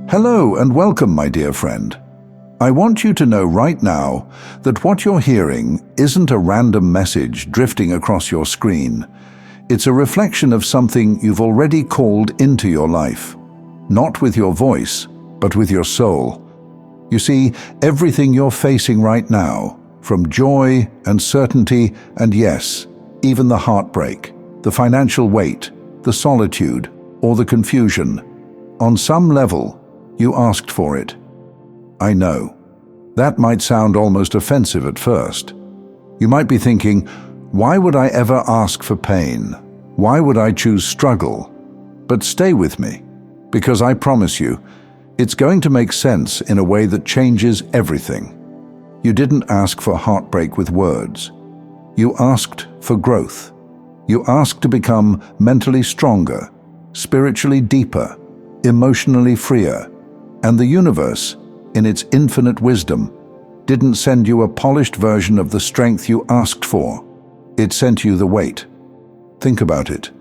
Hello and welcome, my dear friend. I want you to know right now that what you're hearing isn't a random message drifting across your screen. It's a reflection of something you've already called into your life. Not with your voice, but with your soul. You see, everything you're facing right now, from joy and certainty and yes, even the heartbreak, the financial weight, the solitude, or the confusion, on some level, you asked for it. I know. That might sound almost offensive at first. You might be thinking, why would I ever ask for pain? Why would I choose struggle? But stay with me, because I promise you, it's going to make sense in a way that changes everything. You didn't ask for heartbreak with words. You asked for growth. You asked to become mentally stronger, spiritually deeper, emotionally freer. And the universe, in its infinite wisdom, didn't send you a polished version of the strength you asked for. It sent you the weight. Think about it.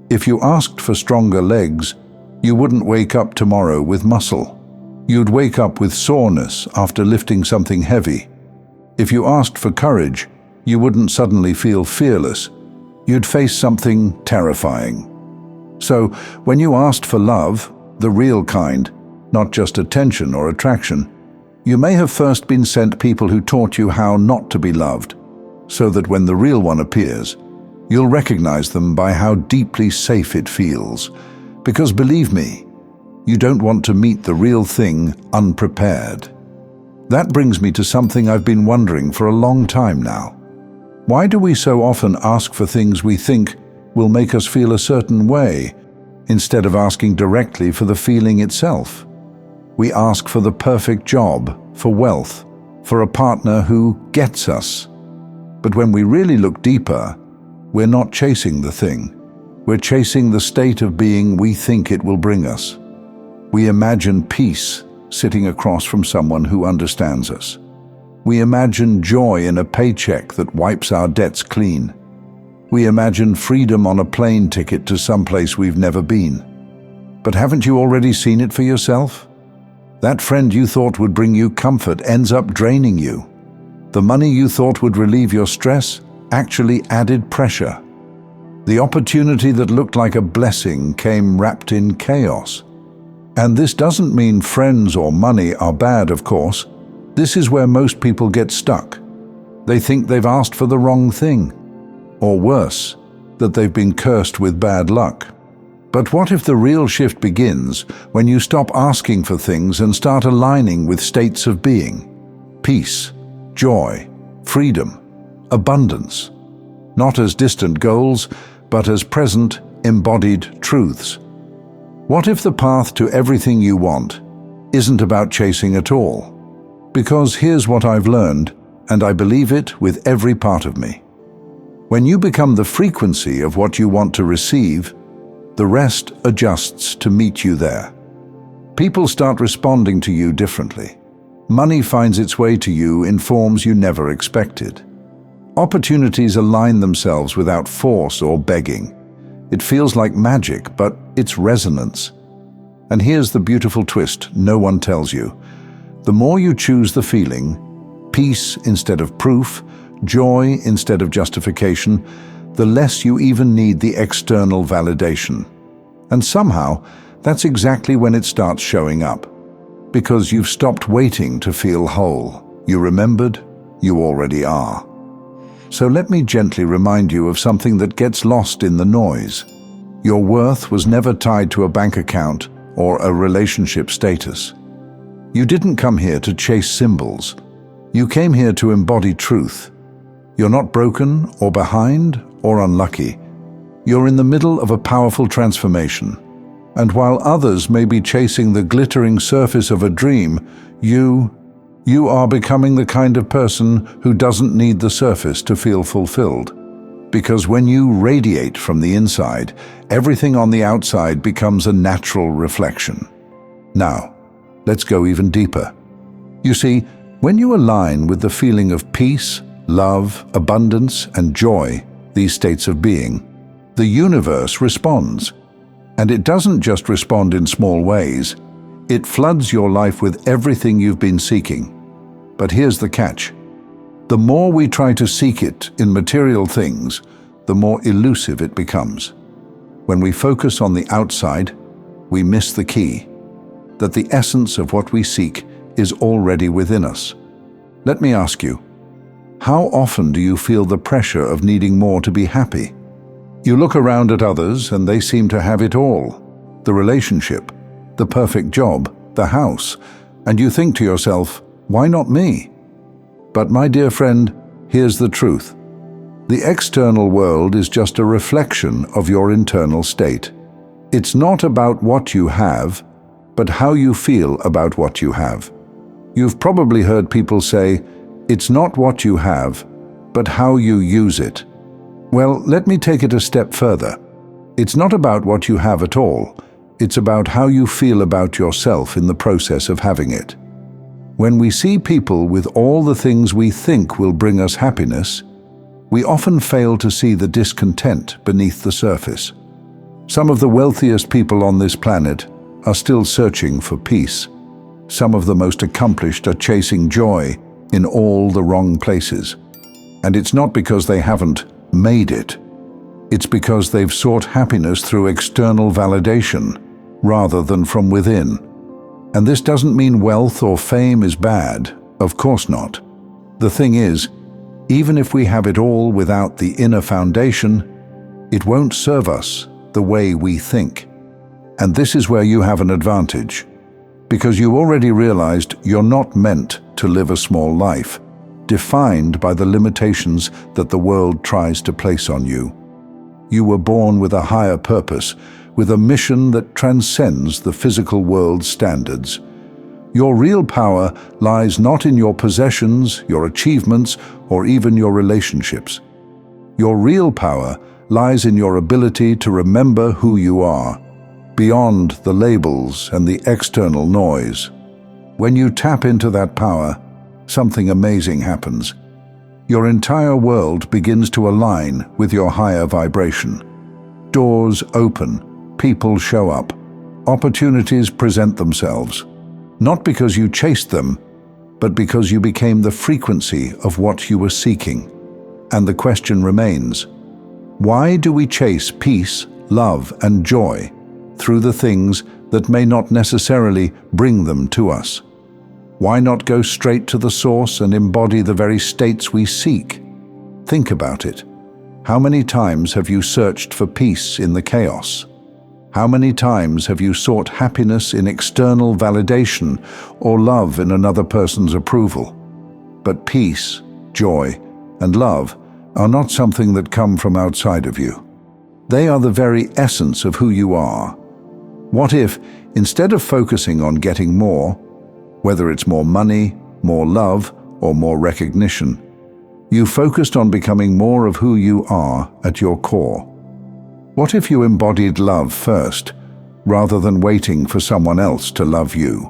If you asked for stronger legs, you wouldn't wake up tomorrow with muscle. You'd wake up with soreness after lifting something heavy. If you asked for courage, you wouldn't suddenly feel fearless. You'd face something terrifying. So, when you asked for love, the real kind, not just attention or attraction, you may have first been sent people who taught you how not to be loved, so that when the real one appears, you'll recognize them by how deeply safe it feels. Because believe me, you don't want to meet the real thing unprepared. That brings me to something I've been wondering for a long time now. Why do we so often ask for things we think will make us feel a certain way, instead of asking directly for the feeling itself? We ask for the perfect job, for wealth, for a partner who gets us. But when we really look deeper, we're not chasing the thing. We're chasing the state of being we think it will bring us. We imagine peace sitting across from someone who understands us. We imagine joy in a paycheck that wipes our debts clean. We imagine freedom on a plane ticket to someplace we've never been. But haven't you already seen it for yourself? That friend you thought would bring you comfort ends up draining you. The money you thought would relieve your stress actually added pressure. The opportunity that looked like a blessing came wrapped in chaos. And this doesn't mean friends or money are bad, of course. This is where most people get stuck. They think they've asked for the wrong thing. Or worse, that they've been cursed with bad luck. But what if the real shift begins when you stop asking for things and start aligning with states of being? Peace, joy, freedom, abundance. Not as distant goals, but as present, embodied truths. What if the path to everything you want isn't about chasing at all? Because here's what I've learned, and I believe it with every part of me. When you become the frequency of what you want to receive, the rest adjusts to meet you there. People start responding to you differently. Money finds its way to you in forms you never expected. Opportunities align themselves without force or begging. It feels like magic, but it's resonance. And here's the beautiful twist no one tells you. The more you choose the feeling, peace instead of proof, joy instead of justification, the less you even need the external validation. And somehow, that's exactly when it starts showing up. Because you've stopped waiting to feel whole. You remembered, you already are. So let me gently remind you of something that gets lost in the noise. Your worth was never tied to a bank account or a relationship status. You didn't come here to chase symbols. You came here to embody truth. You're not broken or behind or unlucky. You're in the middle of a powerful transformation. And while others may be chasing the glittering surface of a dream, you are becoming the kind of person who doesn't need the surface to feel fulfilled. Because when you radiate from the inside, everything on the outside becomes a natural reflection. Now, let's go even deeper. You see, when you align with the feeling of peace, love, abundance, and joy, these states of being, the universe responds. And it doesn't just respond in small ways. It floods your life with everything you've been seeking. But here's the catch. The more we try to seek it in material things, the more elusive it becomes. When we focus on the outside, we miss the key, that the essence of what we seek is already within us. Let me ask you, how often do you feel the pressure of needing more to be happy? You look around at others and they seem to have it all. The relationship, the perfect job, the house, and you think to yourself, why not me? But my dear friend, here's the truth. The external world is just a reflection of your internal state. It's not about what you have, but how you feel about what you have. You've probably heard people say, it's not what you have, but how you use it. Well, let me take it a step further. It's not about what you have at all. It's about how you feel about yourself in the process of having it. When we see people with all the things we think will bring us happiness, we often fail to see the discontent beneath the surface. Some of the wealthiest people on this planet are still searching for peace. Some of the most accomplished are chasing joy in all the wrong places. And it's not because they haven't made it. It's because they've sought happiness through external validation rather than from within. And this doesn't mean wealth or fame is bad. Of course not. The thing is, even if we have it all without the inner foundation, it won't serve us the way we think. And this is where you have an advantage, because you already realized you're not meant to live a small life, defined by the limitations that the world tries to place on you. You were born with a higher purpose, with a mission that transcends the physical world's standards. Your real power lies not in your possessions, your achievements, or even your relationships. Your real power lies in your ability to remember who you are, beyond the labels and the external noise. When you tap into that power, something amazing happens. Your entire world begins to align with your higher vibration. Doors open, people show up, opportunities present themselves, not because you chased them, but because you became the frequency of what you were seeking. And the question remains, why do we chase peace, love, and joy through the things that may not necessarily bring them to us? Why not go straight to the source and embody the very states we seek? Think about it. How many times have you searched for peace in the chaos? How many times have you sought happiness in external validation or love in another person's approval? But peace, joy, and love are not something that come from outside of you. They are the very essence of who you are. What if, instead of focusing on getting more, whether it's more money, more love, or more recognition, you focused on becoming more of who you are at your core? What if you embodied love first, rather than waiting for someone else to love you?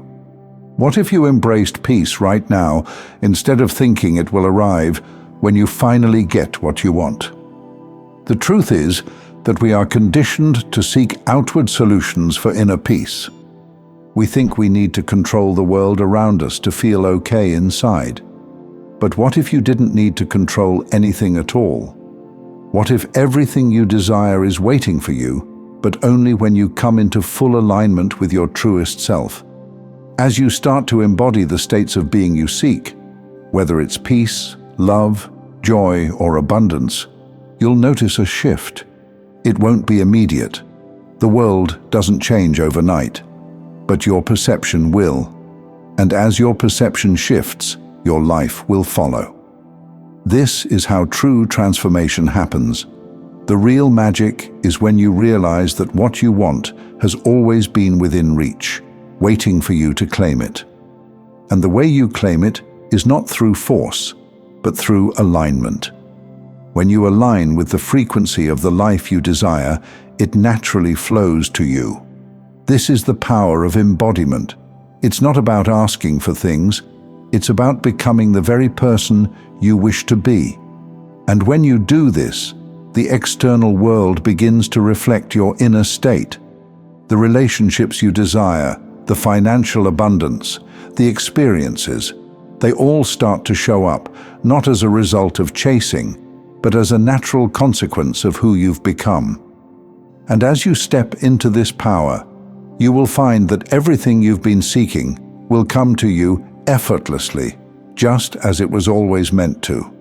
What if you embraced peace right now, instead of thinking it will arrive when you finally get what you want? The truth is that we are conditioned to seek outward solutions for inner peace. We think we need to control the world around us to feel okay inside. But what if you didn't need to control anything at all? What if everything you desire is waiting for you, but only when you come into full alignment with your truest self? As you start to embody the states of being you seek, whether it's peace, love, joy, or abundance, you'll notice a shift. It won't be immediate. The world doesn't change overnight, but your perception will. And as your perception shifts, your life will follow. This is how true transformation happens. The real magic is when you realize that what you want has always been within reach, waiting for you to claim it. And the way you claim it is not through force, but through alignment. When you align with the frequency of the life you desire, it naturally flows to you. This is the power of embodiment. It's not about asking for things, it's about becoming the very person you wish to be. And when you do this, the external world begins to reflect your inner state. The relationships you desire, the financial abundance, the experiences, they all start to show up, not as a result of chasing, but as a natural consequence of who you've become. And as you step into this power, you will find that everything you've been seeking will come to you effortlessly, just as it was always meant to.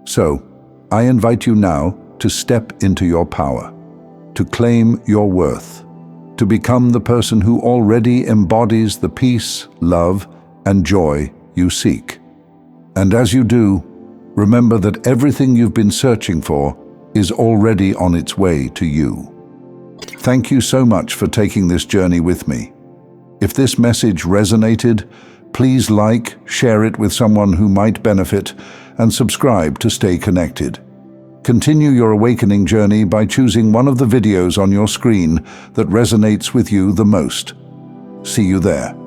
So, I invite you now to step into your power, to claim your worth, to become the person who already embodies the peace, love, and joy you seek. And as you do, remember that everything you've been searching for is already on its way to you. Thank you so much for taking this journey with me. If this message resonated, please like, share it with someone who might benefit, and subscribe to stay connected. Continue your awakening journey by choosing one of the videos on your screen that resonates with you the most. See you there.